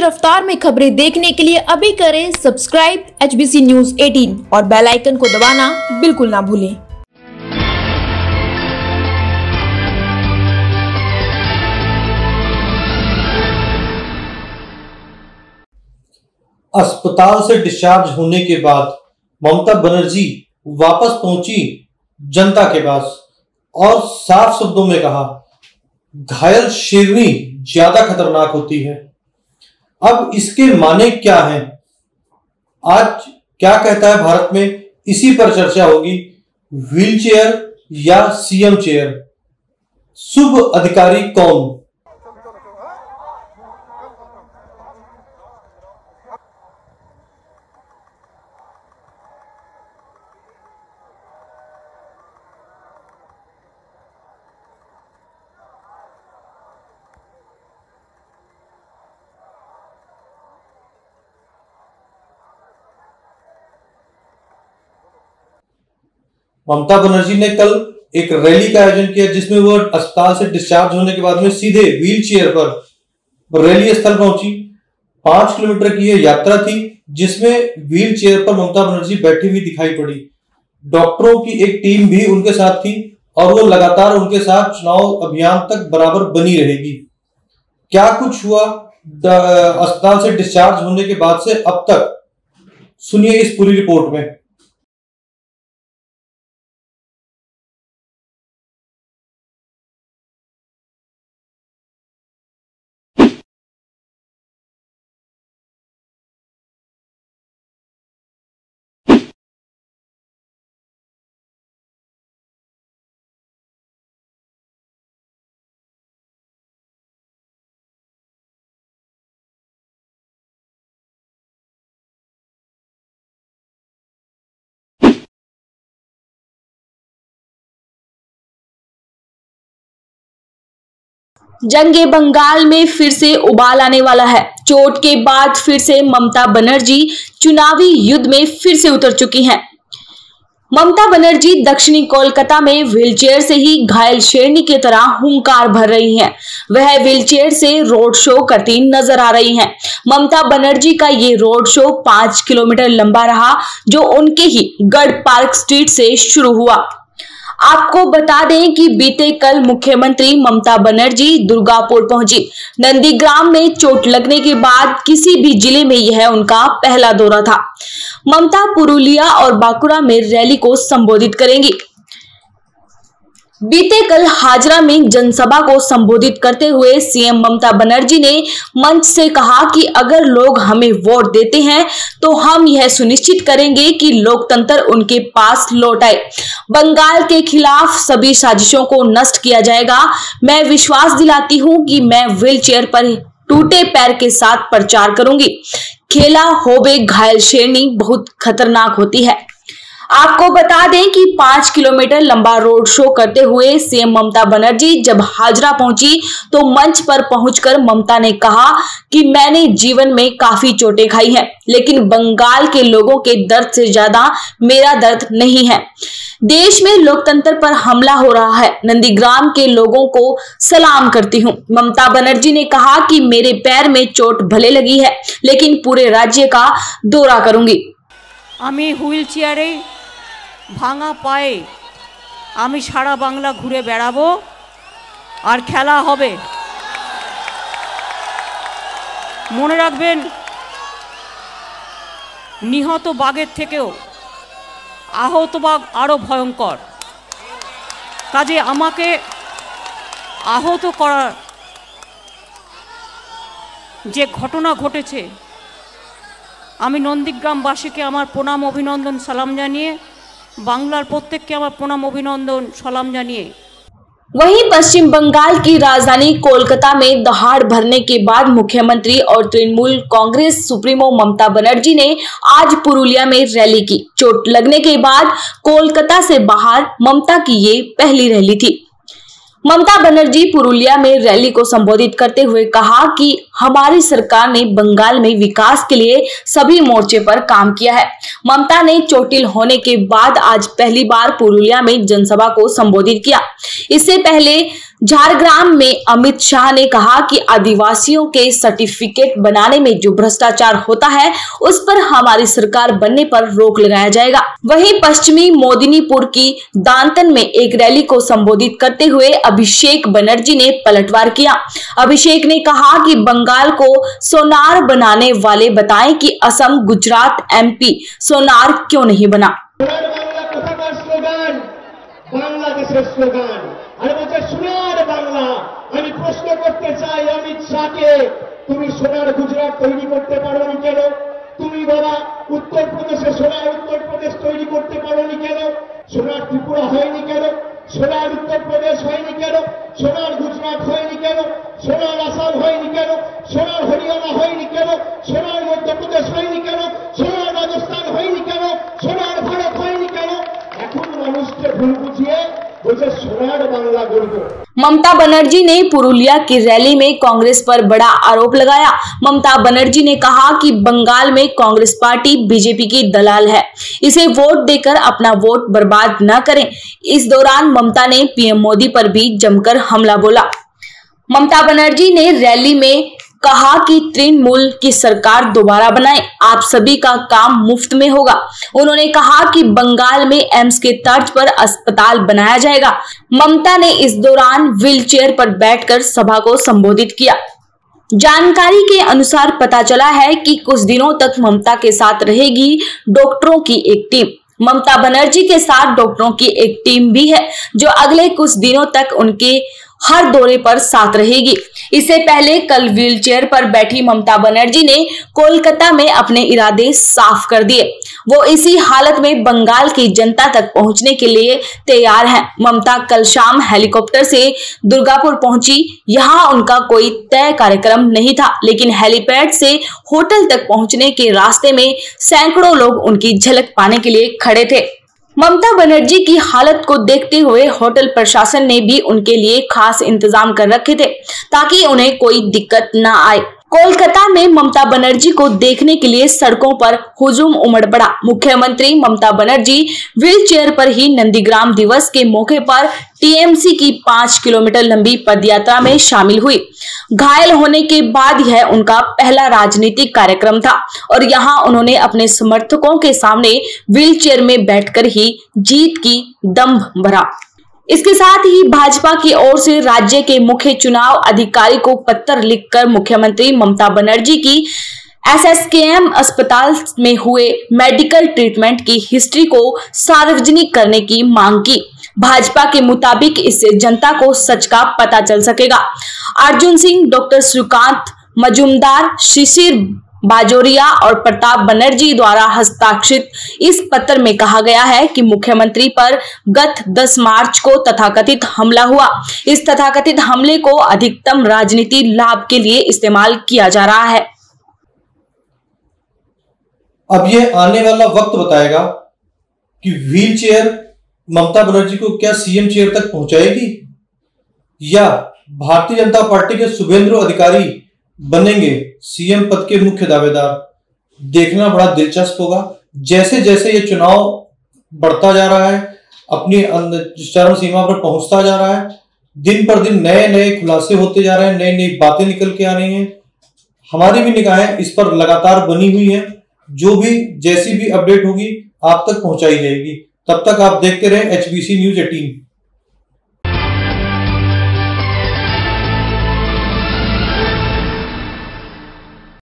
रफ्तार में खबरें देखने के लिए अभी करें सब्सक्राइब HBC न्यूज 18 और बेल आइकन को दबाना बिल्कुल ना भूलें। अस्पताल से डिस्चार्ज होने के बाद ममता बनर्जी वापस पहुंची जनता के पास और साफ शब्दों में कहा, घायल शेरनी ज्यादा खतरनाक होती है। अब इसके माने क्या हैं? आज क्या कहता है भारत में, इसी पर चर्चा होगी। व्हीलचेयर या सीएम चेयर, शुभ अधिकारी कौन? ममता बनर्जी ने कल एक रैली का आयोजन किया जिसमें वो अस्पताल से डिस्चार्ज होने के बाद में सीधे व्हील चेयर पर रैली स्थल पहुंची। 5 किलोमीटर की यह यात्रा थी जिसमें व्हील चेयर पर ममता बनर्जी बैठी हुई दिखाई पड़ी। डॉक्टरों की एक टीम भी उनके साथ थी और वो लगातार उनके साथ चुनाव अभियान तक बराबर बनी रहेगी। क्या कुछ हुआ अस्पताल से डिस्चार्ज होने के बाद से अब तक, सुनिए इस पूरी रिपोर्ट में। जंगे बंगाल में फिर से उबाल आने वाला है। चोट के बाद फिर से ममता बनर्जी चुनावी युद्ध में फिर से उतर चुकी हैं। ममता बनर्जी दक्षिणी कोलकाता में व्हीलचेयर से ही घायल शेरनी की तरह हुंकार भर रही हैं। वह व्हीलचेयर से रोड शो करती नजर आ रही हैं। ममता बनर्जी का ये रोड शो 5 किलोमीटर लंबा रहा, जो उनके ही गढ़ पार्क स्ट्रीट से शुरू हुआ। आपको बता दें कि बीते कल मुख्यमंत्री ममता बनर्जी दुर्गापुर पहुंची। नंदीग्राम में चोट लगने के बाद किसी भी जिले में यह उनका पहला दौरा था। ममता पुरुलिया और बांकुड़ा में रैली को संबोधित करेंगी। बीते कल हाजरा में जनसभा को संबोधित करते हुए सीएम ममता बनर्जी ने मंच से कहा कि अगर लोग हमें वोट देते हैं तो हम यह सुनिश्चित करेंगे कि लोकतंत्र उनके पास लौट आए। बंगाल के खिलाफ सभी साजिशों को नष्ट किया जाएगा। मैं विश्वास दिलाती हूं कि मैं व्हीलचेयर पर टूटे पैर के साथ प्रचार करूंगी। खेला होबे घायल शेरनी बहुत खतरनाक होती है। आपको बता दें कि 5 किलोमीटर लंबा रोड शो करते हुए सीएम ममता बनर्जी जब हाजरा पहुंची तो मंच पर पहुंचकर ममता ने कहा कि मैंने जीवन में काफी चोटें खाई हैं, लेकिन बंगाल के लोगों के दर्द से ज्यादा मेरा दर्द नहीं है। देश में लोकतंत्र पर हमला हो रहा है। नंदीग्राम के लोगों को सलाम करती हूं। ममता बनर्जी ने कहा कि मेरे पैर में चोट भले लगी है, लेकिन पूरे राज्य का दौरा करूंगी। आमी হুইল চেয়ারে ভাঙা পায়ে আমি সারা বাংলা ঘুরে বেড়াবো আর খেলা হবে। মনে রাখবেন, নিহত বাঘের থেকেও আহত বাঘ আরো ভয়ঙ্কর। কাজে আমাকে আহত করার যে ঘটনা ঘটেছে, আমি নন্দীগ্রামবাসীকে আমার প্রণাম অভিনন্দন সালাম জানিয়ে, বাংলার প্রত্যেককে আমার প্রণাম অভিনন্দন সালাম জানিয়ে। वहीं पश्चिम बंगाल की राजधानी कोलकाता में दहाड़ भरने के बाद मुख्यमंत्री और तृणमूल कांग्रेस सुप्रीमो ममता बनर्जी ने आज पुरुलिया में रैली की। चोट लगने के बाद कोलकाता से बाहर ममता की ये पहली रैली थी। ममता बनर्जी पुरुलिया में रैली को संबोधित करते हुए कहा कि हमारी सरकार ने बंगाल में विकास के लिए सभी मोर्चे पर काम किया है। ममता ने चोटिल होने के बाद आज पहली बार पुरुलिया में जनसभा को संबोधित किया। इससे पहले झारग्राम में अमित शाह ने कहा कि आदिवासियों के सर्टिफिकेट बनाने में जो भ्रष्टाचार होता है उस पर हमारी सरकार बनने पर रोक लगाया जाएगा। वहीं पश्चिमी मोदिनीपुर की दांतन में एक रैली को संबोधित करते हुए अभिषेक बनर्जी ने पलटवार किया। अभिषेक ने कहा कि बंगाल को सोनार बनाने वाले बताएं कि असम, गुजरात, एमपी सोनार क्यों नहीं बना। বাংলাদেশের স্লোগান আর বলছে সোনার বাংলা। আমি প্রশ্ন করতে চাই অমিত শাহকে, তুমি সোনার গুজরাট তৈরি করতে পারোনি কেন? তুমি বাবা উত্তরপ্রদেশে সোনার উত্তরপ্রদেশ তৈরি করতে পারোনি কেন? সোনার ত্রিপুরা হয়নি কেন? সোনার উত্তরপ্রদেশ হয়নি কেন? সোনার গুজরাট হয়নি কেন? সোনার আসাম হয়নি কেন? সোনার হরিয়ানা হয়নি কেন? সোনার মধ্যপ্রদেশ হয়নি কেন? সোনার রাজস্থান হয়নি কেন? সোনার ভারত হয়নি কেন? এখন মানুষকে ভুল বুঝিয়ে বলছে সোনার বাংলা গড়ব। ममता बनर्जी ने पुरुलिया की रैली में कांग्रेस पर बड़ा आरोप लगाया। ममता बनर्जी ने कहा कि बंगाल में कांग्रेस पार्टी बीजेपी की दलाल है, इसे वोट देकर अपना वोट बर्बाद न करें। इस दौरान ममता ने पीएम मोदी पर भी जमकर हमला बोला। ममता बनर्जी ने रैली में कहा कि तृणमूल की सरकार दोबारा बनाए, आप सभी का काम मुफ्त में होगा। उन्होंने कहा कि बंगाल में एम्स के तर्ज पर अस्पताल बनाया जाएगा। ममता ने इस दौरान व्हीलचेयर पर बैठकर सभा को संबोधित किया। जानकारी के अनुसार पता चला है कि कुछ दिनों तक ममता के साथ रहेगी डॉक्टरों की एक टीम। ममता बनर्जी के साथ डॉक्टरों की एक टीम भी है जो अगले कुछ दिनों तक उनके हर दौरे पर साथ रहेगी। इससे पहले कल व्हीलचेयर पर बैठी ममता बनर्जी ने कोलकाता में अपने इरादे साफ कर दिए। वो इसी हालत में बंगाल की जनता तक पहुंचने के लिए तैयार हैं। ममता कल शाम हेलीकॉप्टर से दुर्गापुर पहुंची। यहां उनका कोई तय कार्यक्रम नहीं था, लेकिन हेलीपैड से होटल तक पहुंचने के रास्ते में सैकड़ों लोग उनकी झलक पाने के लिए खड़े थे। ममता बनर्जी की हालत को देखते हुए होटल प्रशासन ने भी उनके लिए खास इंतजाम कर रखे थे ताकि उन्हें कोई दिक्कत न आए। कोलकाता में ममता बनर्जी को देखने के लिए सड़कों पर हुजूम उमड़ पड़ा। मुख्यमंत्री ममता बनर्जी व्हीलचेयर पर ही नंदीग्राम दिवस के मौके पर टीएमसी की 5 किलोमीटर लंबी पदयात्रा में शामिल हुई। घायल होने के बाद यह उनका पहला राजनीतिक कार्यक्रम था और यहां उन्होंने अपने समर्थकों के सामने व्हीलचेयर में बैठकर ही जीत की दम्भ भरा। इसके साथ ही भाजपा की ओर से राज्य के मुख्य चुनाव अधिकारी को पत्र लिखकर मुख्यमंत्री ममता बनर्जी की एसएसकेएम अस्पताल में हुए मेडिकल ट्रीटमेंट की हिस्ट्री को सार्वजनिक करने की मांग की। भाजपा के मुताबिक इससे जनता को सच का पता चल सकेगा। अर्जुन सिंह, डॉक्टर श्रीकांत मजूमदार, शिशिर बाजोरिया और प्रताप बनर्जी द्वारा हस्ताक्षरित इस पत्र में कहा गया है कि मुख्यमंत्री पर गत 10 मार्च को तथाकथित हमला हुआ। इस तथाकथित हमले को अधिकतम राजनीति लाभ के लिए इस्तेमाल किया जा रहा है। अब ये आने वाला वक्त बताएगा कि व्हीलचेयर ममता बनर्जी को क्या सीएम चेयर तक पहुंचाएगी या भारतीय जनता पार्टी के शुभेंदु अधिकारी बनेंगे सीएम पद के मुख्य दावेदार। देखना बड़ा दिलचस्प होगा। जैसे जैसे ये चुनाव बढ़ता जा रहा है, अपनी चरम सीमा पर पहुंचता जा रहा है, दिन पर दिन नए नए खुलासे होते जा रहे हैं, नई नई बातें निकल के आ रही हैं। हमारी भी निगाहें इस पर लगातार बनी हुई हैं। जो भी जैसी भी अपडेट होगी आप तक पहुंचाई जाएगी। तब तक आप देखते रहें HBC News 18।